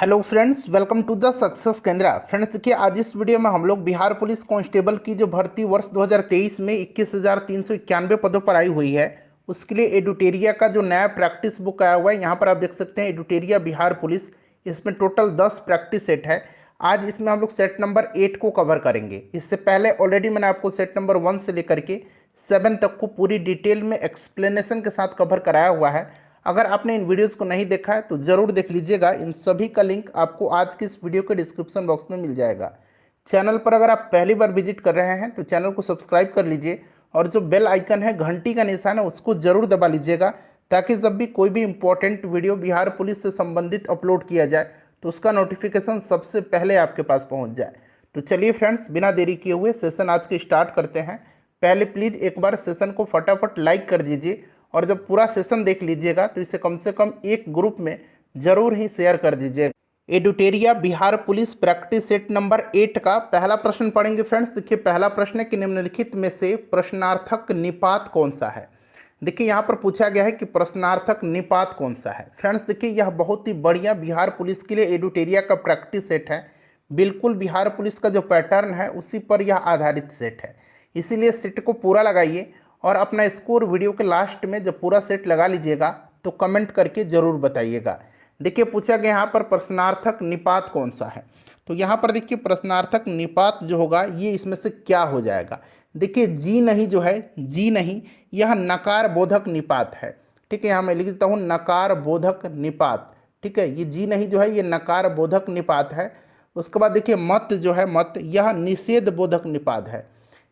Hello friends, welcome to the success Kendra. Friends देखिए, आज इस वीडियो में हम लोग बिहार पुलिस कांस्टेबल की जो भर्ती वर्ष 2023 में 21,391 पदों पर आई हुई है, उसके लिए एडुटेरिया का जो नया प्रैक्टिस बुक आया हुआ है, यहाँ पर आप देख सकते हैं एडुटेरिया बिहार पुलिस। इसमें टोटल 10 प्रैक्टिस सेट है। आज इसमें हम लोग सेट नंबर 8 को कवर करेंगे। इससे पहले ऑलरेडी मैंने आपको सेट नंबर 1 से लेकर के 7 तक को पूरी डिटेल में एक्सप्लेनेशन के साथ कवर कराया हुआ है। अगर आपने इन वीडियोस को नहीं देखा है तो ज़रूर देख लीजिएगा। इन सभी का लिंक आपको आज की इस वीडियो के डिस्क्रिप्शन बॉक्स में मिल जाएगा। चैनल पर अगर आप पहली बार विजिट कर रहे हैं तो चैनल को सब्सक्राइब कर लीजिए और जो बेल आइकन है, घंटी का निशान है, उसको ज़रूर दबा लीजिएगा, ताकि जब भी कोई भी इंपॉर्टेंट वीडियो बिहार पुलिस से संबंधित अपलोड किया जाए तो उसका नोटिफिकेशन सबसे पहले आपके पास पहुँच जाए। तो चलिए फ्रेंड्स, बिना देरी किए हुए सेशन आज के स्टार्ट करते हैं। पहले प्लीज़ एक बार सेशन को फटाफट लाइक कर दीजिए और जब पूरा सेशन देख लीजिएगा तो इसे कम से कम एक ग्रुप में जरूर ही शेयर कर दीजिएगा। Edutoria Bihar police practice set number 8 का पहला प्रश्न पढ़ेंगे। फ्रेंड्स देखिए, पहला प्रश्न है कि निम्नलिखित में से प्रश्नार्थक निपात कौन सा है। देखिए यहाँ पर पूछा गया है कि प्रश्नार्थक निपात कौन सा है। फ्रेंड्स देखिए, यह बहुत ही बढ़िया बिहार पुलिस के लिए एडुटेरिया का प्रैक्टिस सेट है। बिल्कुल बिहार पुलिस का जो पैटर्न है उसी पर यह आधारित सेट है, इसीलिए सेट को पूरा लगाइए और अपना स्कोर वीडियो के लास्ट में जब पूरा सेट लगा लीजिएगा तो कमेंट करके ज़रूर बताइएगा। देखिए पूछा गया यहाँ पर प्रश्नार्थक निपात कौन सा है, तो यहाँ पर देखिए प्रश्नार्थक निपात जो होगा ये इसमें से क्या हो जाएगा। देखिए जी नहीं जो है, जी नहीं, यह नकार बोधक निपात है। ठीक है, यहाँ मैं लिख देता हूँ नकार बोधक निपात। ठीक है, ये जी नहीं जो है ये नकार बोधक निपात है। उसके बाद देखिए मत जो है, मत, यह निषेध बोधक निपात है,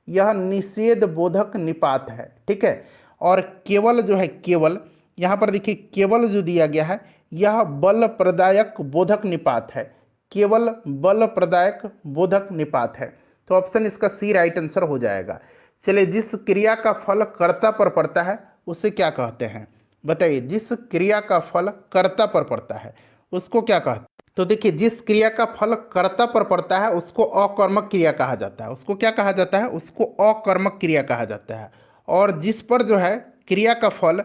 यह निषेध बोधक निपात है। ठीक है, और केवल जो है, केवल, यहाँ पर देखिए केवल जो दिया गया है यह बल प्रदायक बोधक निपात है, केवल बल प्रदायक बोधक निपात है। तो ऑप्शन इसका सी राइट आंसर हो जाएगा। चलिए, जिस क्रिया का फल कर्ता पर पड़ता है उसे क्या कहते हैं, बताइए। जिस क्रिया का फल कर्ता पर पड़ता है उसको क्या कहते हैं। तो देखिए, जिस क्रिया का फल कर्ता पर पड़ता है उसको अकर्मक क्रिया कहा जाता है। उसको क्या कहा जाता है, उसको अकर्मक क्रिया कहा जाता है। और जिस पर जो है क्रिया का फल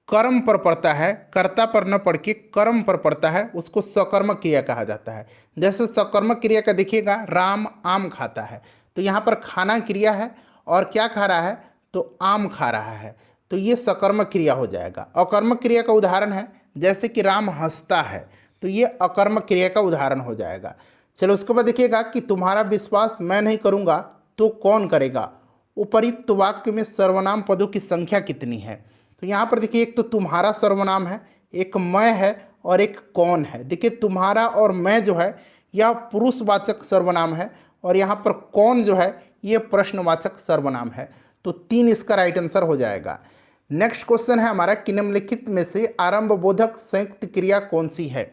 कर्म पर पड़ता है, कर्ता पर न पड़ के कर्म पर पड़ता है, उसको सकर्मक क्रिया कहा जाता है। जैसे सकर्मक क्रिया का देखिएगा, राम आम खाता है, तो यहाँ पर खाना क्रिया है और क्या खा रहा है, तो आम खा रहा है, तो ये सकर्मक क्रिया हो जाएगा। अकर्मक क्रिया का उदाहरण है जैसे कि राम हंसता है, तो ये अकर्मक क्रिया का उदाहरण हो जाएगा। चलो उसके बाद देखिएगा कि तुम्हारा विश्वास मैं नहीं करूँगा तो कौन करेगा। उपर्युक्त वाक्य में सर्वनाम पदों की संख्या कितनी है। तो यहाँ पर देखिए, एक तो तुम्हारा सर्वनाम है, एक मैं है और एक कौन है। देखिए तुम्हारा और मैं जो है यह पुरुषवाचक सर्वनाम है और यहाँ पर कौन जो है ये प्रश्नवाचक सर्वनाम है। तो 3 इसका राइट आंसर हो जाएगा। नेक्स्ट क्वेश्चन है हमारा कि निम्नलिखित में से आरंभ बोधक संयुक्त क्रिया कौन सी है।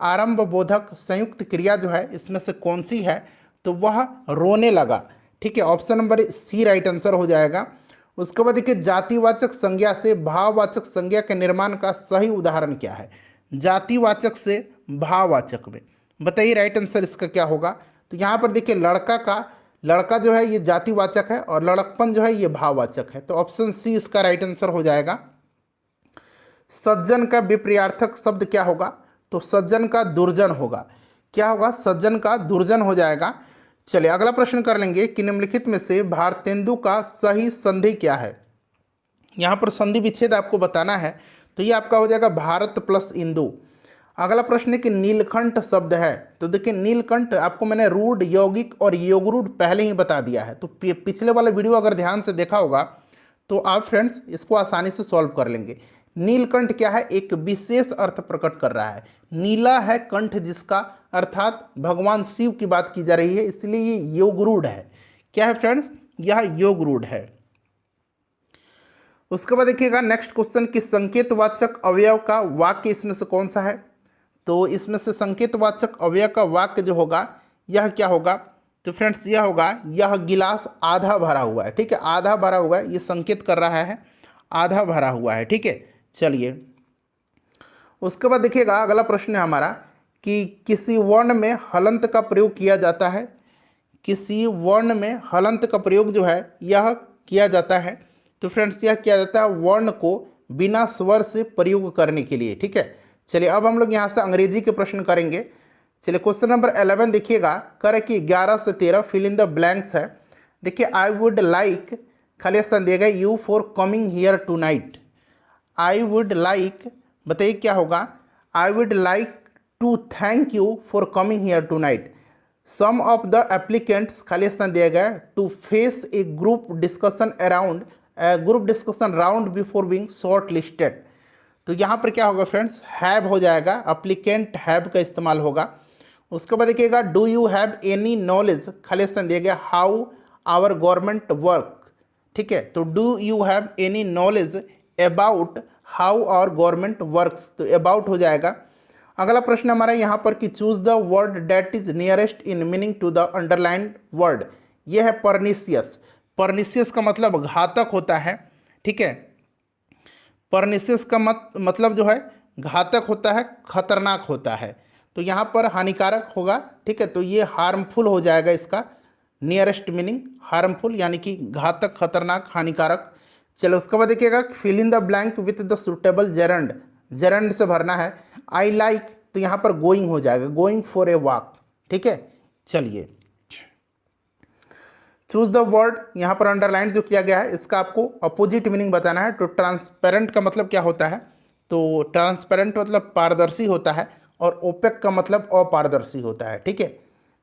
आरंभ बोधक संयुक्त क्रिया जो है इसमें से कौन सी है, तो वह रोने लगा। ठीक है, option number C right answer हो जाएगा। उसके बाद देखिए, जातिवाचक संज्ञा से भाववाचक संज्ञा के निर्माण का सही उदाहरण क्या है। जातिवाचक से भाववाचक में, बताइए राइट आंसर इसका क्या होगा। तो यहाँ पर देखिए लड़का जो है ये जातिवाचक है और लड़कपन जो है ये भाववाचक है, तो ऑप्शन सी इसका राइट आंसर हो जाएगा। सज्जन का विपर्यार्थक शब्द क्या होगा, तो सज्जन का दुर्जन होगा। क्या होगा, सज्जन का दुर्जन हो जाएगा। चलिए अगला प्रश्न कर लेंगे कि निम्नलिखित में से भारतेंदु का सही संधि क्या है। यहाँ पर संधि विच्छेद आपको बताना है, तो ये आपका हो जाएगा भारत प्लस इंदु। अगला प्रश्न है कि नीलकंठ शब्द है, तो देखिए नीलकंठ आपको मैंने रूढ़, यौगिक और योगरूढ़ पहले ही बता दिया है। तो पिछले वाला वीडियो अगर ध्यान से देखा होगा तो आप फ्रेंड्स इसको आसानी से सॉल्व कर लेंगे। नीलकंठ क्या है, एक विशेष अर्थ प्रकट कर रहा है। नीला है कंठ जिसका, अर्थात भगवान शिव की बात की जा रही है, इसलिए ये योगरूढ़ है। क्या है फ्रेंड्स, यह योगरूढ़ है। उसके बाद देखिएगा नेक्स्ट क्वेश्चन कि संकेतवाचक अवयव का वाक्य इसमें से कौन सा है। तो इसमें से संकेतवाचक अवयव का वाक्य जो होगा यह क्या होगा, तो फ्रेंड्स यह होगा, यह गिलास आधा भरा हुआ है। ठीक है, आधा भरा हुआ है, ये संकेत कर रहा है आधा भरा हुआ है। ठीक है, चलिए उसके बाद देखिएगा अगला प्रश्न है हमारा कि किसी वर्ण में हलंत का प्रयोग किया जाता है। किसी वर्ण में हलंत का प्रयोग जो है यह किया जाता है, तो फ्रेंड्स यह किया जाता है वर्ण को बिना स्वर से प्रयोग करने के लिए। ठीक है, चलिए अब हम लोग यहाँ से अंग्रेजी के प्रश्न करेंगे। चलिए क्वेश्चन नंबर 11 देखिएगा, करे कि 11 से 13 फिल इन द ब्लैंक्स है। देखिए आई वुड लाइक, खाली स्थान दिया गया you for coming here tonight. I would like, बताइए क्या होगा। I would like to thank you for coming here tonight. Some of the applicants, खाली स्थान दिया गया to face a group discussion round before being shortlisted. तो यहाँ पर क्या होगा फ्रेंड्स, हैव हो जाएगा, अप्लीकेंट हैव का इस्तेमाल होगा। उसके बाद देखिएगा do you have any knowledge, खाली स्थान दिया गया हाउ आवर गवर्नमेंट वर्क। ठीक है, तो do you have any knowledge about how our government works, तो अबाउट हो जाएगा। अगला प्रश्न हमारा यहाँ पर कि choose the word that is nearest in meaning to the underlined word. यह है परनिशियस। परनिशियस का मतलब घातक होता है। ठीक है, परनिशियस का मतलब जो है घातक होता है, खतरनाक होता है। तो यहाँ पर हानिकारक होगा। ठीक है, तो ये हार्मफुल हो जाएगा, इसका नियरेस्ट मीनिंग हार्मफुल यानी कि घातक, खतरनाक, हानिकारक। चलो उसके बाद देखिएगा fill in the blank with the suitable gerund. Gerund से भरना है। आई लाइक, तो यहाँ पर गोइंग हो जाएगा, गोइंग फॉर ए वॉक। ठीक है, चलिए चूज द वर्ड, यहाँ पर अंडरलाइन जो किया गया है इसका आपको अपोजिट मीनिंग बताना है। तो ट्रांसपेरेंट का मतलब क्या होता है, तो ट्रांसपेरेंट मतलब पारदर्शी होता है, और ओपेक का मतलब अपारदर्शी होता है। ठीक है,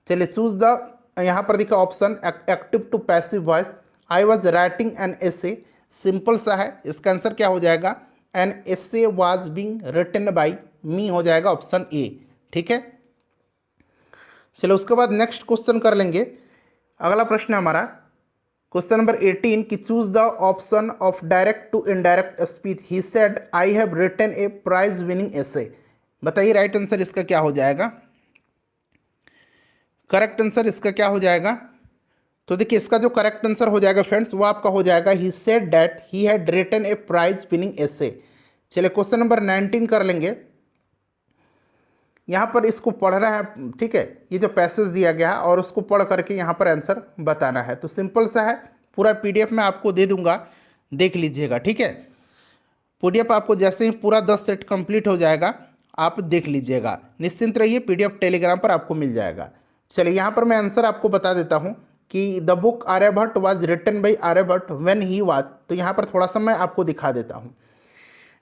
चलिए चूज द, यहाँ पर देखिए option active to passive voice. I was writing an essay, simple सा है, इसका आंसर क्या हो जाएगा, an essay was being written by me हो जाएगा, ऑप्शन ए। ठीक है, चलो उसके बाद नेक्स्ट क्वेश्चन कर लेंगे। अगला प्रश्न है हमारा क्वेश्चन नंबर 18 कि choose the option of direct to indirect speech. He said I have written a prize winning essay. बताइए राइट आंसर इसका क्या हो जाएगा, करेक्ट आंसर इसका क्या हो जाएगा। तो देखिए इसका जो करेक्ट आंसर हो जाएगा फ्रेंड्स वो आपका हो जाएगा he said that he had written a prize winning essay. चलिए क्वेश्चन नंबर 19 कर लेंगे। यहाँ पर इसको पढ़ना है। ठीक है, ये जो पैसेज दिया गया है और उसको पढ़ करके यहाँ पर आंसर बताना है। तो सिंपल सा है, पूरा पीडीएफ में आपको दे दूंगा, देख लीजिएगा। ठीक है, पीडीएफ आपको जैसे ही पूरा 10 सेट कंप्लीट हो जाएगा आप देख लीजिएगा, निश्चिंत रहिए, पीडीएफ टेलीग्राम पर आपको मिल जाएगा। चलिए यहाँ पर मैं आंसर आपको बता देता हूँ कि the book Aryabhata was written by Aryabhata when he was. तो यहाँ पर थोड़ा सा मैं आपको दिखा देता हूँ।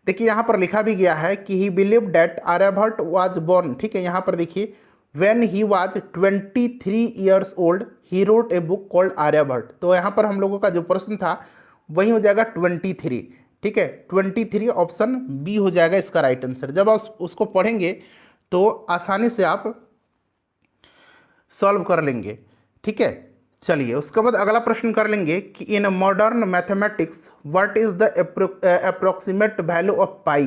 देखिए यहाँ पर लिखा भी गया है कि he believe that Aryabhata was born. ठीक है, यहाँ पर देखिए when he was 23 years old he wrote a book called Aryabhata. तो यहाँ पर हम लोगों का जो प्रश्न था वही हो जाएगा 23। ठीक है, 23 ऑप्शन बी हो जाएगा इसका राइट आंसर। जब आप उसको पढ़ेंगे तो आसानी से आप सॉल्व कर लेंगे। ठीक है, चलिए उसके बाद अगला प्रश्न कर लेंगे कि in modern mathematics what is the approximate value of pi.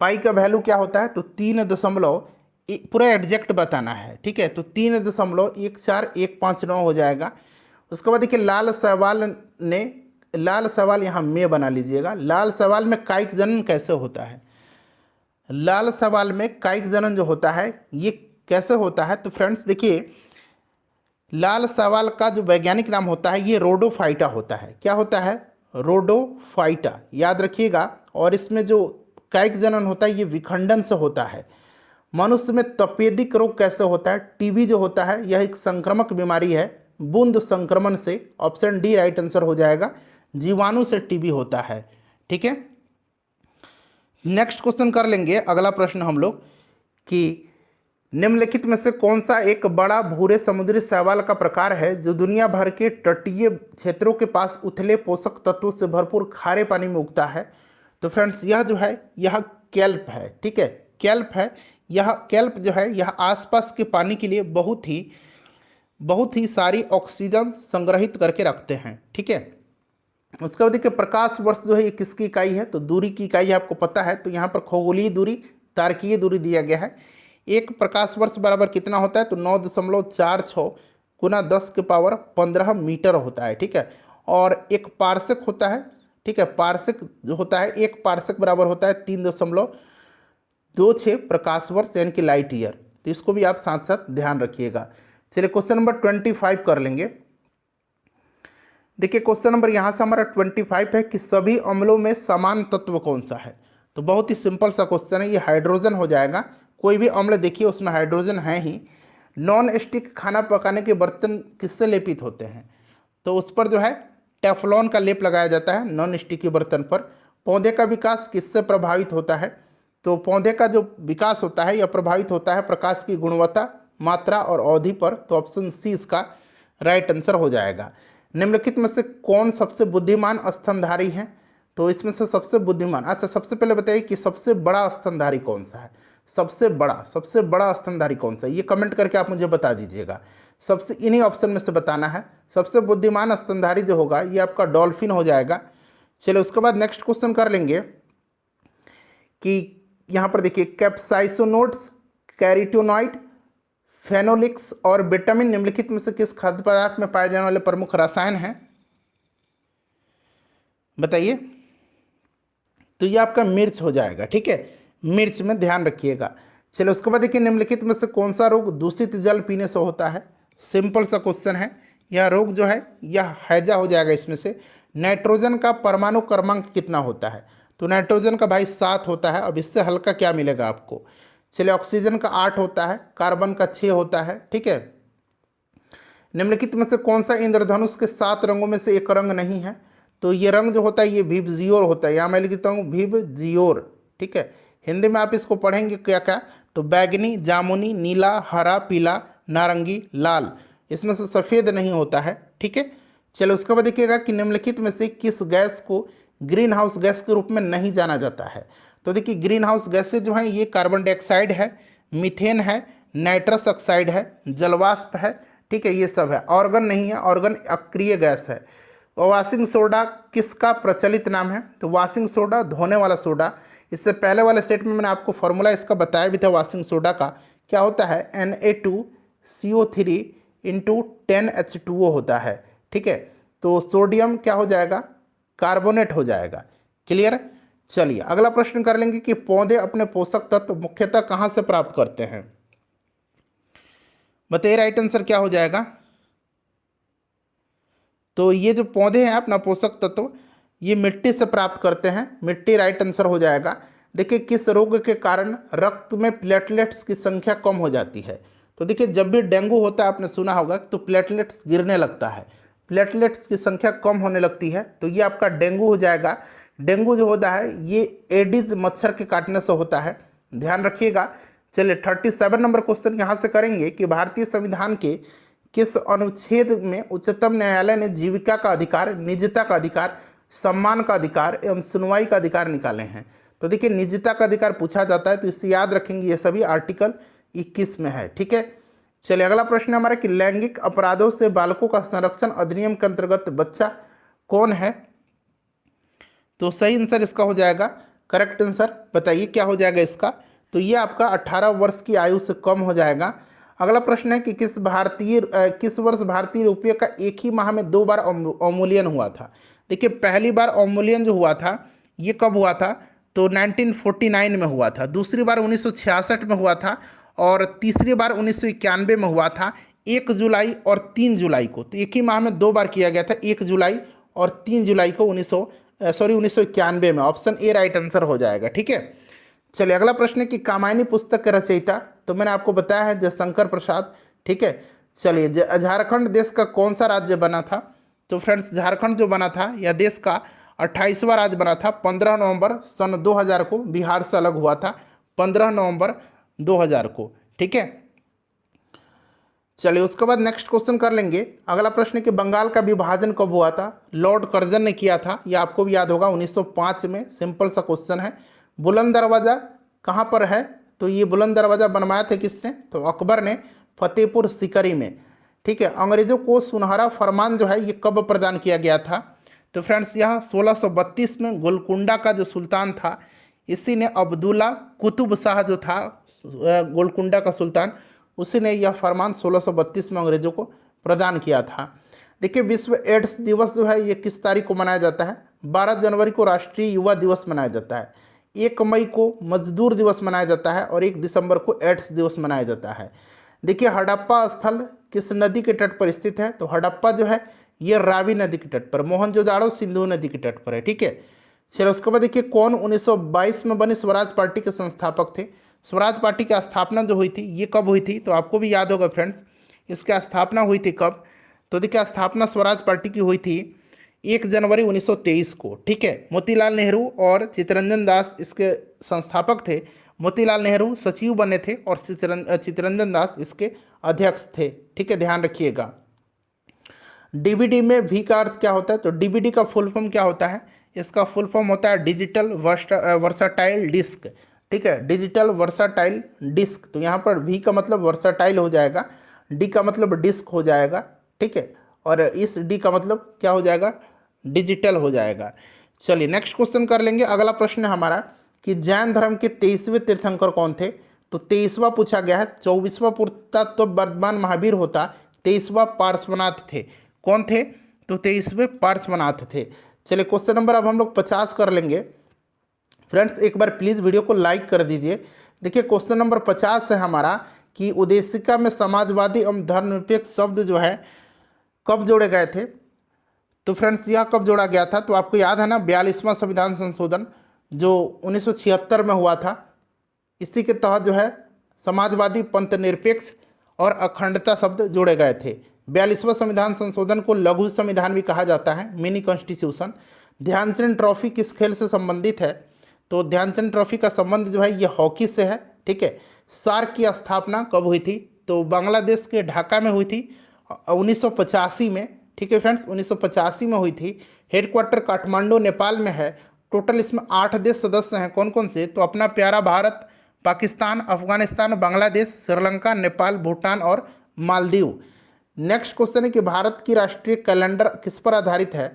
Pi का वैल्यू क्या होता है, तो 3 पूरा एग्जैक्ट बताना है। ठीक है, तो 3.14159 हो जाएगा। उसके बाद देखिए लाल सवाल यहाँ में बना लीजिएगा। लाल सवाल में कायिक जनन कैसे होता है, लाल सवाल में कायिक जनन जो होता है ये कैसे होता है। तो फ्रेंड्स देखिए लाल सवाल का जो वैज्ञानिक नाम होता है ये रोडोफाइटा होता है। क्या होता है, रोडोफाइटा, याद रखिएगा। और इसमें जो कायिक जनन होता है ये विखंडन से होता है। मनुष्य में तपेदिक रोग कैसे होता है, टीबी जो होता है यह एक संक्रामक बीमारी है, बूंद संक्रमण से, ऑप्शन डी राइट आंसर हो जाएगा, जीवाणु से टीबी होता है। ठीक है, नेक्स्ट क्वेश्चन कर लेंगे। अगला प्रश्न हम लोग कि निम्नलिखित में से कौन सा एक बड़ा भूरे समुद्री शैवाल का प्रकार है जो दुनिया भर के तटीय क्षेत्रों के पास उथले पोषक तत्वों से भरपूर खारे पानी में उगता है। तो फ्रेंड्स यह जो है यह केल्प है। ठीक है, केल्प है। यह केल्प जो है यह आसपास के पानी के लिए बहुत ही सारी ऑक्सीजन संग्रहित करके रखते हैं। ठीक है, उसके बाद देखिए प्रकाश वर्ष जो है ये किसकी इकाई है, तो दूरी की इकाई आपको पता है। तो यहाँ पर खगोलीय दूरी, तारकीय दूरी दिया गया है। एक प्रकाश वर्ष बराबर कितना होता है, तो 9.46 गुना 10⁻15 मीटर होता है। ठीक है, और एक पार्सेक होता है। ठीक है, पार्सेक जो होता है एक पार्सेक बराबर होता है 3.26 प्रकाश वर्ष यानी कि लाइट ईयर। तो इसको भी आप साथ साथ ध्यान रखिएगा। चलिए क्वेश्चन नंबर 25 कर लेंगे। देखिए क्वेश्चन नंबर यहाँ से हमारा 25 है कि सभी अम्लों में समान तत्व कौन सा है। तो बहुत ही सिंपल सा क्वेश्चन है, ये हाइड्रोजन हो जाएगा। कोई भी अम्ल देखिए उसमें हाइड्रोजन है ही। नॉन स्टिक खाना पकाने के बर्तन किससे लेपित होते हैं? तो उस पर जो है टेफ्लॉन का लेप लगाया जाता है नॉन स्टिकी बर्तन पर। पौधे का विकास किससे प्रभावित होता है? तो पौधे का जो विकास होता है यह प्रभावित होता है प्रकाश की गुणवत्ता, मात्रा और अवधि पर। तो ऑप्शन सी इसका राइट आंसर हो जाएगा। निम्नलिखित में से कौन सबसे बुद्धिमान स्तनधारी है? तो इसमें से सबसे बुद्धिमान, अच्छा सबसे पहले बताइए कि सबसे बड़ा स्तनधारी कौन सा है? सबसे बड़ा स्तनधारी कौन सा है, ये कमेंट करके आप मुझे बता दीजिएगा। सबसे इन्हीं ऑप्शन में से बताना है। सबसे बुद्धिमान स्तनधारी जो होगा ये आपका डॉल्फिन हो जाएगा। चलिए उसके बाद नेक्स्ट क्वेश्चन कर लेंगे कि यहाँ पर देखिए कैप्साइसोनोड्स, कैरोटीनॉइड, फेनोलिक्स और विटामिन निम्नलिखित में से किस खाद्य पदार्थ में पाए जाने वाले प्रमुख रसायन हैं? बताइए। तो ये आपका मिर्च हो जाएगा, ठीक है, मिर्च में ध्यान रखिएगा। चलो उसके बाद देखिए निम्नलिखित में से कौन सा रोग दूषित जल पीने से होता है? सिंपल सा क्वेश्चन है। यह रोग जो है यह हैजा हो जाएगा इसमें से। नाइट्रोजन का परमाणु क्रमांक कितना होता है? तो नाइट्रोजन का भाई 7 होता है। अब इससे हल्का क्या मिलेगा आपको? चलिए ऑक्सीजन का 8 होता है, कार्बन का 6 होता है, ठीक है। निम्नलिखित में से कौन सा इंद्रधनुष के 7 रंगों में से एक रंग नहीं है? तो ये रंग जो होता है ये विबजियोर होता है। यहाँ मैं लिखता हूँ विबजियोर, ठीक है। हिंदी में आप इसको पढ़ेंगे क्या क्या? तो बैगनी, जामुनी, नीला, हरा, पीला, नारंगी, लाल। इसमें से सफ़ेद नहीं होता है, ठीक है। चलो उसके बाद देखिएगा कि निम्नलिखित में से किस गैस को ग्रीन हाउस गैस के रूप में नहीं जाना जाता है? तो देखिए ग्रीन हाउस गैसेज जो हैं ये कार्बन डाइऑक्साइड है, मीथेन है, नाइट्रस ऑक्साइड है, जलवाष्प है, ठीक है, ये सब है। ऑर्गन नहीं है, ऑर्गन अक्रिय गैस है। और वॉशिंग सोडा किसका प्रचलित नाम है? तो वॉशिंग सोडा धोने वाला सोडा। इससे पहले वाले सेट में मैंने आपको फॉर्मूला इसका बताया भी था वॉशिंग सोडा का। क्या होता है? Na2CO3 इंटू 10H2O होता है, ठीक है। तो सोडियम क्या हो जाएगा? कार्बोनेट हो जाएगा। क्लियर? चलिए अगला प्रश्न कर लेंगे कि पौधे अपने पोषक तत्व मुख्यतः कहाँ से प्राप्त करते हैं? बताइए राइट आंसर क्या हो जाएगा? तो ये जो पौधे हैं अपना पोषक तत्व ये मिट्टी से प्राप्त करते हैं। मिट्टी राइट आंसर हो जाएगा। देखिए किस रोग के कारण रक्त में प्लेटलेट्स की संख्या कम हो जाती है? तो देखिए जब भी डेंगू होता है आपने सुना होगा तो प्लेटलेट्स गिरने लगता है, प्लेटलेट्स की संख्या कम होने लगती है। तो ये आपका डेंगू हो जाएगा। डेंगू जो होता है ये एडिस मच्छर के काटने से होता है, ध्यान रखिएगा। चलिए 37 नंबर क्वेश्चन यहाँ से करेंगे कि भारतीय संविधान के किस अनुच्छेद में उच्चतम न्यायालय ने जीविका का अधिकार, निजता का अधिकार, सम्मान का अधिकार एवं सुनवाई का अधिकार निकाले हैं? तो देखिए निजता का अधिकार पूछा जाता है तो इससे याद रखेंगे ये सभी आर्टिकल 21 में है, ठीक है। चलिए अगला प्रश्न हमारा कि लैंगिक अपराधों से बालकों का संरक्षण अधिनियम के अंतर्गत बच्चा कौन है? तो सही आंसर इसका हो जाएगा, करेक्ट आंसर बताइए क्या हो जाएगा इसका? तो ये आपका 18 वर्ष की आयु से कम हो जाएगा। अगला प्रश्न है कि किस वर्ष भारतीय रुपये का एक ही माह में 2 बार अवमूल्यन हुआ था? देखिए पहली बार अवमूल्यन जो हुआ था ये कब हुआ था? तो 1949 में हुआ था। दूसरी बार 1966 में हुआ था और तीसरी बार 1991 में हुआ था, 1 जुलाई और 3 जुलाई को। तो एक ही माह में 2 बार किया गया था, 1 जुलाई और 3 जुलाई को 1991 में। ऑप्शन ए राइट आंसर हो जाएगा, ठीक है। चलिए अगला प्रश्न है कि कामायनी पुस्तक के रचयिता, तो मैंने आपको बताया है जयशंकर प्रसाद, ठीक है। चलिए झारखंड देश का कौन सा राज्य बना था? तो फ्रेंड्स झारखंड जो बना था यह देश का 28वां राज्य बना था। 15 नवंबर सन 2000 को बिहार से अलग हुआ था, 15 नवंबर 2000 को, ठीक है। चलिए उसके बाद नेक्स्ट क्वेश्चन कर लेंगे। अगला प्रश्न है कि बंगाल का विभाजन कब हुआ था? लॉर्ड कर्जन ने किया था, यह आपको भी याद होगा 1905 में। सिंपल सा क्वेश्चन है। बुलंद दरवाज़ा कहाँ पर है? तो ये बुलंद दरवाज़ा बनवाया था किसने? तो अकबर ने, फतेहपुर सीकरी में, ठीक है। अंग्रेज़ों को सुनहरा फरमान जो है ये कब प्रदान किया गया था? तो फ्रेंड्स यहाँ 1632 में गोलकुंडा का जो सुल्तान था इसी ने, अब्दुल्ला कुतुब शाह जो था गोलकुंडा का सुल्तान, उसी ने यह फरमान 1632 में अंग्रेज़ों को प्रदान किया था। देखिए विश्व एड्स दिवस जो है ये किस तारीख को मनाया जाता है? 12 जनवरी को राष्ट्रीय युवा दिवस मनाया जाता है, 1 मई को मजदूर दिवस मनाया जाता है और 1 दिसंबर को एड्स दिवस मनाया जाता है। देखिए हड़प्पा स्थल किस नदी के तट पर स्थित है? तो हड़प्पा जो है ये रावी नदी के तट पर, मोहनजोदाड़ो सिंधु नदी के तट पर है, ठीक है। चलो उसके बाद देखिए कौन 1922 में बनी स्वराज पार्टी के संस्थापक थे? स्वराज पार्टी की स्थापना जो हुई थी ये कब हुई थी, तो आपको भी याद होगा फ्रेंड्स, इसकी स्थापना हुई थी कब, तो देखिए स्थापना स्वराज पार्टी की हुई थी 1 जनवरी 1923 को। ठीक है, मोतीलाल नेहरू और चित्तरंजन दास इसके संस्थापक थे। मोतीलाल नेहरू सचिव बने थे और चित्तरंजन दास इसके अध्यक्ष थे। ठीक है, ध्यान रखिएगा। डीवीडी में भी का अर्थ क्या होता है, तो डीवीडी का फुल फॉर्म क्या होता है, इसका फुल फॉर्म होता है डिजिटल वर्साटाइल डिस्क। ठीक है, डिजिटल वर्साटाइल डिस्क, तो यहाँ पर वी का मतलब वर्साटाइल हो जाएगा, डी का मतलब डिस्क हो जाएगा। ठीक है, और इस डी का मतलब क्या हो जाएगा, डिजिटल हो जाएगा। चलिए नेक्स्ट क्वेश्चन कर लेंगे। अगला प्रश्न है हमारा कि जैन धर्म के 23वें तीर्थंकर कौन थे, तो 23वां पूछा गया है। 24वां पुरातत्व वर्धमान महावीर होता, 23वां पार्श्वनाथ थे। कौन थे, तो 23वें पार्श्वनाथ थे। चलिए क्वेश्चन नंबर अब हम लोग 50 कर लेंगे। फ्रेंड्स एक बार प्लीज़ वीडियो को लाइक कर दीजिए। देखिए क्वेश्चन नंबर 50 है हमारा कि उद्देशिका में समाजवादी एवं धर्मनिरपेक्ष शब्द जो है कब जोड़े गए थे, तो फ्रेंड्स यह कब जोड़ा गया था, तो आपको याद है ना 42वां संविधान संशोधन जो 1976 में हुआ था, इसी के तहत जो है समाजवादी, पंथ निरपेक्ष और अखंडता शब्द जोड़े गए थे। 42वां संविधान संशोधन को लघु संविधान भी कहा जाता है, मिनी कॉन्स्टिट्यूशन। ध्यानचंद ट्रॉफी किस खेल से संबंधित है, तो ध्यानचंद ट्रॉफी का संबंध जो है ये हॉकी से है। ठीक है, सार्क की स्थापना कब हुई थी, तो बांग्लादेश के ढाका में हुई थी 1985 में। ठीक है फ्रेंड्स, 1985 में हुई थी। हेडक्वार्टर काठमांडू नेपाल में है। टोटल इसमें 8 देश सदस्य हैं। कौन कौन से, तो अपना प्यारा भारत, पाकिस्तान, अफगानिस्तान, बांग्लादेश, श्रीलंका, नेपाल, भूटान और मालदीव। नेक्स्ट क्वेश्चन है कि भारत की राष्ट्रीय कैलेंडर किस पर आधारित है,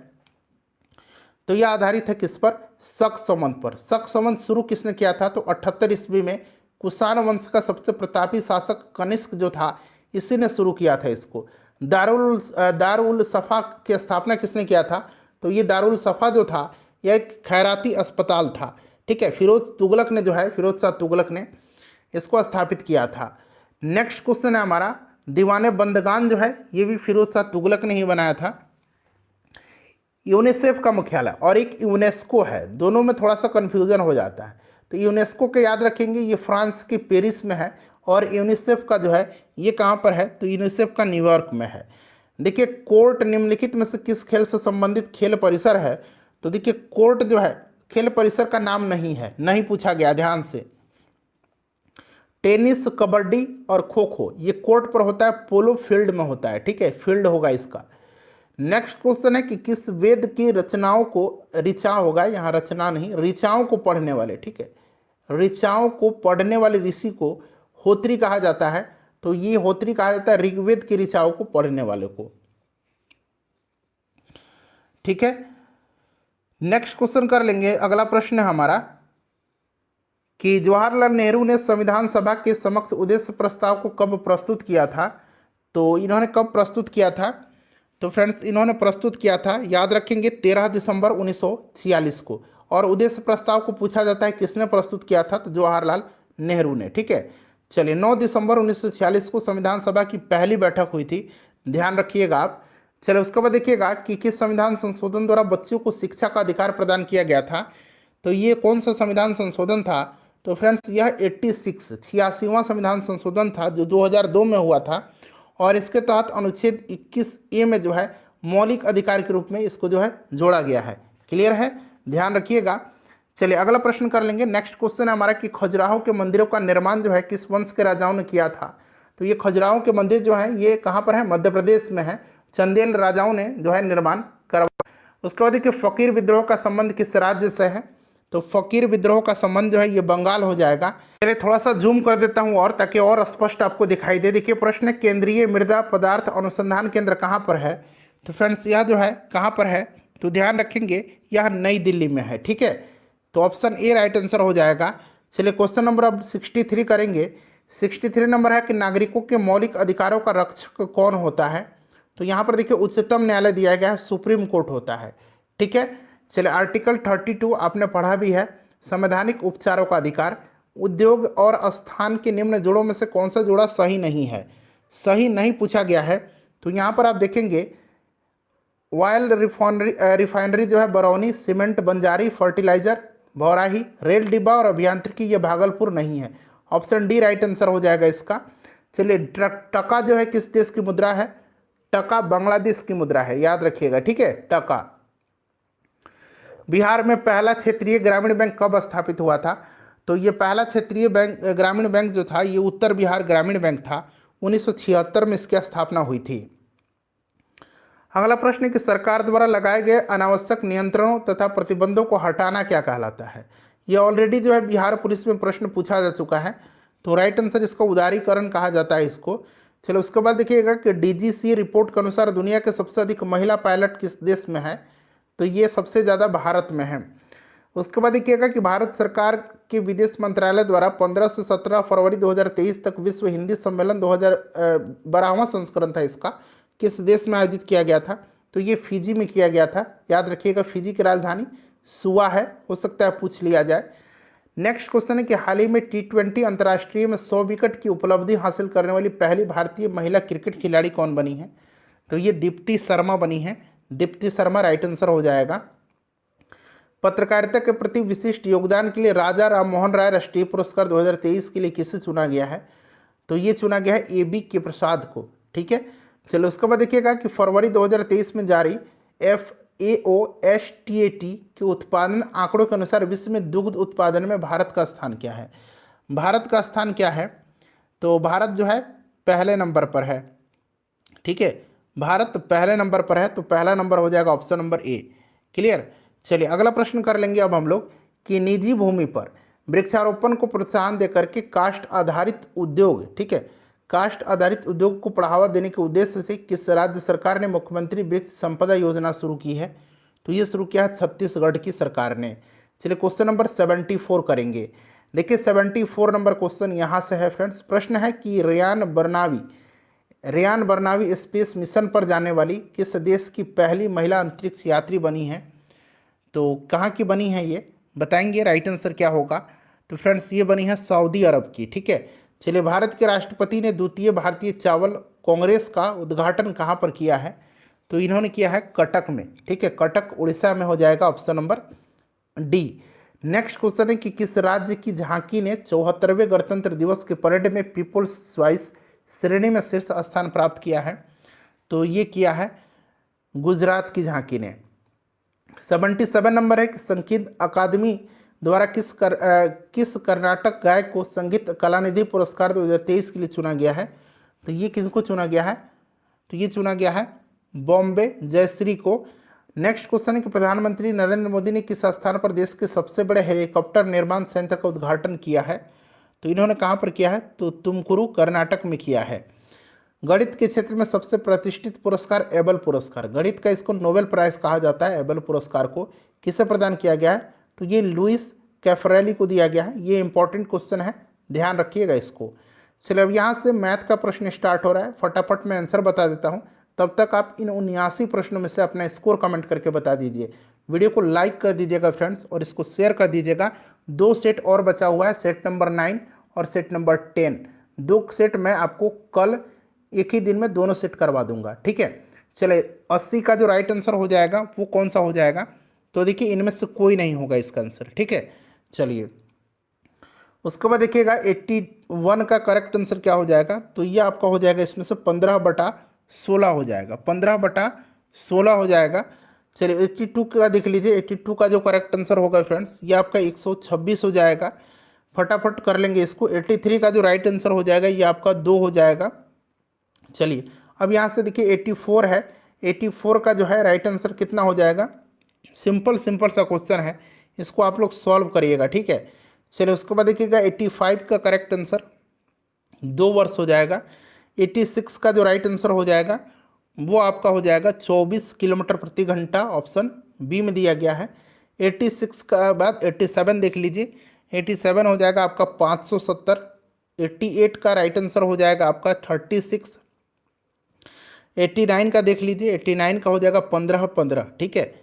तो यह आधारित है किस पर, शक संवत पर। शक संवत शुरू किसने किया था, तो 78 ईस्वी में कुषाण वंश का सबसे प्रतापी शासक कनिष्क जो था इसी ने शुरू किया था इसको। दारुल सफ़ा की स्थापना किसने किया था, तो ये दारुल सफ़ा जो था यह एक खैराती अस्पताल था। ठीक है, फिरोज तुगलक ने जो है, फिरोज शाह तुगलक ने इसको स्थापित किया था। नेक्स्ट क्वेश्चन है हमारा दीवाने बंदगान जो है ये भी फिरोज शाह तुगलक ने ही बनाया था। यूनिसेफ का मुख्यालय और एक यूनेस्को है, दोनों में थोड़ा सा कन्फ्यूजन हो जाता है। तो यूनेस्को के याद रखेंगे ये फ्रांस के पेरिस में है, और यूनिसेफ का जो है ये कहाँ पर है, तो यूनिसेफ का न्यूयॉर्क में है। देखिए कोर्ट निम्नलिखित में से किस खेल से संबंधित खेल परिसर है, तो देखिए कोर्ट जो है खेल परिसर का नाम नहीं है, नहीं पूछा गया, ध्यान से। टेनिस, कबड्डी और खो खो ये कोर्ट पर होता है, पोलो फील्ड में होता है। ठीक है, फील्ड होगा इसका। नेक्स्ट क्वेश्चन है कि किस वेद की रचनाओं को, ऋचा होगा यहाँ, रचना नहीं, ऋचाओं को पढ़ने वाले, ठीक है, ऋचाओं को पढ़ने वाले ऋषि को होत्री कहा जाता है, तो ये होत्री कहा जाता है ऋग्वेद की ऋचाओं को पढ़ने वाले को। ठीक है, नेक्स्ट क्वेश्चन कर लेंगे। अगला प्रश्न है हमारा कि जवाहरलाल नेहरू ने संविधान सभा के समक्ष उद्देश्य प्रस्ताव को कब प्रस्तुत किया था, तो इन्होंने कब प्रस्तुत किया था, तो फ्रेंड्स इन्होंने प्रस्तुत किया था, याद रखेंगे 13 दिसंबर 1946 को। और उद्देश्य प्रस्ताव को पूछा जाता है किसने प्रस्तुत किया था, तो जवाहरलाल नेहरू ने। ठीक है, चलिए 9 दिसंबर 1946 को संविधान सभा की पहली बैठक हुई थी, ध्यान रखिएगा आप। चलिए उसके बाद देखिएगा कि किस संविधान संशोधन द्वारा बच्चों को शिक्षा का अधिकार प्रदान किया गया था, तो ये कौन सा संविधान संशोधन था, तो फ्रेंड्स यह 86वां संविधान संशोधन था जो 2002 में हुआ था। और इसके तहत अनुच्छेद 21A में जो है मौलिक अधिकार के रूप में इसको जो है जोड़ा गया है। क्लियर है, ध्यान रखिएगा। चलिए अगला प्रश्न कर लेंगे। नेक्स्ट क्वेश्चन है हमारा कि खजुराहो के मंदिरों का निर्माण जो है किस वंश के राजाओं ने किया था, तो ये खजुराहो के मंदिर जो है ये कहाँ पर है, मध्य प्रदेश में है। चंदेल राजाओं ने जो है निर्माण करवाया। उसके बाद देखिए फकीर विद्रोह का संबंध किस राज्य से है, तो फकीर विद्रोह का संबंध जो है ये बंगाल हो जाएगा। चलिए थोड़ा सा जूम कर देता हूँ और ताकि और स्पष्ट आपको दिखाई दे। देखिए प्रश्न केंद्रीय मृदा पदार्थ अनुसंधान केंद्र कहाँ पर है, तो फ्रेंड्स यह जो है कहाँ पर है, तो ध्यान रखेंगे यह नई दिल्ली में है। ठीक है, तो ऑप्शन ए राइट आंसर हो जाएगा। चलिए क्वेश्चन नंबर अब 63 करेंगे। 63 नंबर है कि नागरिकों के मौलिक अधिकारों का रक्षक कौन होता है, तो यहाँ पर देखिए उच्चतम न्यायालय दिया गया है, सुप्रीम कोर्ट होता है। ठीक है, चलिए आर्टिकल 32 आपने पढ़ा भी है, संवैधानिक उपचारों का अधिकार। उद्योग और स्थान के निम्न जोड़ों में से कौन सा जोड़ा सही नहीं है, सही नहीं पूछा गया है, तो यहाँ पर आप देखेंगे ऑयल रिफाइनरी जो है Barauni, cement Banjari, fertiliser Bhaurahi, rail डिब्बा और अभियांत्रिकी ये भागलपुर नहीं है। ऑप्शन डी राइट आंसर हो जाएगा इसका। चलिए, टका जो है किस देश की मुद्रा है? टका बांग्लादेश की मुद्रा है, याद रखिएगा, ठीक है, टका। बिहार में पहला क्षेत्रीय ग्रामीण बैंक कब स्थापित हुआ था? तो ये पहला क्षेत्रीय बैंक ग्रामीण बैंक जो था ये उत्तर बिहार ग्रामीण बैंक था। 1976 में इसकी स्थापना हुई थी। अगला प्रश्न है कि सरकार द्वारा लगाए गए अनावश्यक नियंत्रणों तथा प्रतिबंधों को हटाना क्या कहलाता है? ये ऑलरेडी जो है बिहार पुलिस में प्रश्न पूछा जा चुका है, तो राइट आंसर इसका उदारीकरण कहा जाता है इसको। चलो, उसके बाद देखिएगा कि डीजीसी रिपोर्ट के अनुसार दुनिया के सबसे अधिक महिला पायलट किस देश में है? तो ये सबसे ज़्यादा भारत में है। उसके बाद देखिएगा कि भारत सरकार के विदेश मंत्रालय द्वारा 15 से 17 फरवरी 2023 तक विश्व हिंदी सम्मेलन 2012वां संस्करण था इसका, किस देश में आयोजित किया गया था? तो ये फिजी में किया गया था, याद रखिएगा। फिजी की राजधानी सुआ है, हो सकता है पूछ लिया जाए। नेक्स्ट क्वेश्चन है कि हाल ही में T20 अंतर्राष्ट्रीय में 100 विकेट की उपलब्धि हासिल करने वाली पहली भारतीय महिला क्रिकेट खिलाड़ी कौन बनी है? तो ये दीप्ति शर्मा बनी है, दीप्ति शर्मा राइट आंसर हो जाएगा। पत्रकारिता के प्रति विशिष्ट योगदान के लिए राजा राम मोहन राय राष्ट्रीय पुरस्कार 2023 के लिए किसे चुना गया है? तो ये चुना गया है AB के प्रसाद को, ठीक है। चलो, उसके बाद देखिएगा कि फरवरी 2023 में जारी FAO STAT के उत्पादन आंकड़ों के अनुसार विश्व में दुग्ध उत्पादन में भारत का स्थान क्या है? भारत का स्थान क्या है? तो भारत जो है पहले नंबर पर है, ठीक है, भारत पहले नंबर पर है, तो पहला नंबर हो जाएगा ऑप्शन नंबर A। क्लियर। चलिए, अगला प्रश्न कर लेंगे अब हम लोग कि निजी भूमि पर वृक्षारोपण को प्रोत्साहन देकर के कास्ट आधारित उद्योग, ठीक है, कास्ट आधारित उद्योग को बढ़ावा देने के उद्देश्य से किस राज्य सरकार ने मुख्यमंत्री वृक्ष संपदा योजना शुरू की है? तो ये शुरू किया है छत्तीसगढ़ की सरकार ने। चलिए, क्वेश्चन नंबर 74 करेंगे। देखिए, 74 नंबर क्वेश्चन यहाँ से है फ्रेंड्स। प्रश्न है कि रेयान बर्नावी स्पेस मिशन पर जाने वाली किस देश की पहली महिला अंतरिक्ष यात्री बनी है? तो कहाँ की बनी है ये बताएंगे, राइट आंसर क्या होगा? तो फ्रेंड्स, ये बनी है सऊदी अरब की, ठीक है। चलिए, भारत के राष्ट्रपति ने द्वितीय भारतीय चावल कांग्रेस का उद्घाटन कहाँ पर किया है? तो इन्होंने किया है कटक में, ठीक है, कटक उड़ीसा में हो जाएगा option number D। Next question है कि किस राज्य की झांकी ने 74वें गणतंत्र दिवस के परेड में पीपुल्स चॉइस श्रेणी में शीर्ष स्थान प्राप्त किया है? तो ये किया है गुजरात की झांकी ने। 77 नंबर है कि संगीत अकादमी द्वारा किस कर्नाटक गायक को संगीत कलानिधि पुरस्कार 2023 के लिए चुना गया है? तो ये किसको चुना गया है? तो ये चुना गया है बॉम्बे जयश्री को। नेक्स्ट क्वेश्चन है कि प्रधानमंत्री नरेंद्र मोदी ने किस स्थान पर देश के सबसे बड़े हेलीकॉप्टर निर्माण संयंत्र का उद्घाटन किया है? तो इन्होंने कहाँ पर किया है? तो तुमकुरू कर्नाटक में किया है। गणित के क्षेत्र में सबसे प्रतिष्ठित पुरस्कार एबल पुरस्कार, गणित का इसको नोबेल प्राइज कहा जाता है। एबल पुरस्कार को किसे प्रदान किया गया है? तो ये लुइस कैफरेली को दिया गया है। ये इंपॉर्टेंट क्वेश्चन है, ध्यान रखिएगा इसको। चलिए, अब यहाँ से मैथ का प्रश्न स्टार्ट हो रहा है, फटाफट मैं आंसर बता देता हूँ, तब तक आप इन 79 प्रश्नों में से अपना स्कोर कमेंट करके बता दीजिए। वीडियो को लाइक कर दीजिएगा फ्रेंड्स, और इसको शेयर कर दीजिएगा। 2 सेट और बचा हुआ है, सेट नंबर 9 और सेट नंबर 10। 2 सेट मैं आपको कल एक ही दिन में दोनों सेट करवा दूंगा, ठीक है। चले, 80 का जो राइट आंसर हो जाएगा वो कौन सा हो जाएगा? तो देखिए, इनमें से कोई नहीं होगा इसका आंसर, ठीक है। चलिए, उसके बाद देखिएगा 81 का करेक्ट आंसर क्या हो जाएगा? तो ये आपका हो जाएगा इसमें से 15/16 हो जाएगा, 15/16 हो जाएगा। चलिए, 82 का देख लीजिए, 82 का जो करेक्ट आंसर होगा फ्रेंड्स ये आपका 126 हो जाएगा। फटाफट कर लेंगे इसको। 83 का जो राइट आंसर हो जाएगा ये आपका 2 हो जाएगा। चलिए, अब यहाँ से देखिए 84 है, 84 का जो है राइट आंसर कितना हो जाएगा? सिंपल सा क्वेश्चन है, इसको आप लोग सॉल्व करिएगा, ठीक है। चलिए, उसके बाद देखिएगा 85 का करेक्ट आंसर 2 वर्ष हो जाएगा। 86 का जो राइट आंसर हो जाएगा वो आपका हो जाएगा 24 किलोमीटर प्रति घंटा, ऑप्शन B में दिया गया है। 86 का बाद 87 देख लीजिए, 87 हो जाएगा आपका 570। 88 का राइट आंसर हो जाएगा आपका 36। 89 का देख लीजिए, 89 का हो जाएगा 15, ठीक है।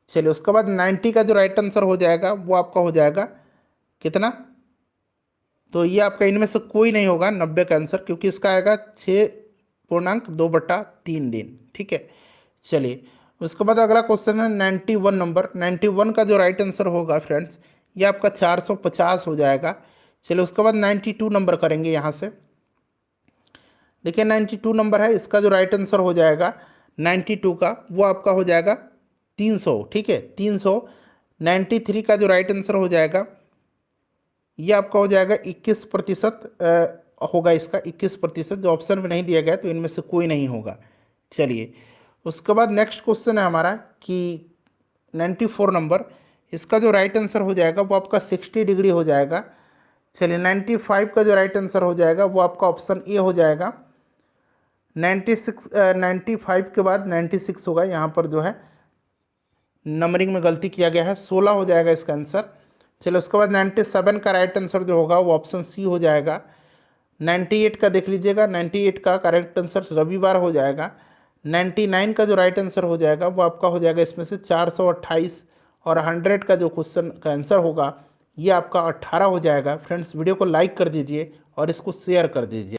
चलिए, उसके बाद 90 का जो राइट आंसर हो जाएगा वो आपका हो जाएगा कितना? तो ये आपका इनमें से कोई नहीं होगा 90 का आंसर, क्योंकि इसका आएगा 6.2/3 दिन, ठीक है। चलिए, उसके बाद अगला क्वेश्चन है 91 नंबर। 91 का जो राइट आंसर होगा फ्रेंड्स ये आपका 450 हो जाएगा। चलिए उसके बाद 92 नंबर करेंगे यहाँ से। देखिए 92 नंबर है, इसका जो राइट आंसर हो जाएगा 92 का वो आपका हो जाएगा 300, ठीक है 300। 93 का जो राइट आंसर हो जाएगा ये आपका हो जाएगा 21% होगा, इसका 21%, जो ऑप्शन में नहीं दिया गया तो इनमें से कोई नहीं होगा। चलिए उसके बाद नेक्स्ट क्वेश्चन है हमारा कि 94 नंबर, इसका जो राइट आंसर हो जाएगा वो आपका 60 डिग्री हो जाएगा। चलिए 95 का जो राइट आंसर हो जाएगा वो आपका ऑप्शन ए हो जाएगा। 95 के बाद 96 होगा, यहाँ पर जो है नंबरिंग में गलती किया गया है, 16 हो जाएगा इसका आंसर। चलो उसके बाद 97 का राइट आंसर जो होगा वो ऑप्शन सी हो जाएगा। 98 का देख लीजिएगा, 98 का करेक्ट आंसर रविवार हो जाएगा। 99 का जो राइट आंसर हो जाएगा वो आपका हो जाएगा इसमें से 428, और 100 का जो क्वेश्चन का आंसर होगा ये आपका 18 हो जाएगा। फ्रेंड्स वीडियो को लाइक कर दीजिए और इसको शेयर कर दीजिए।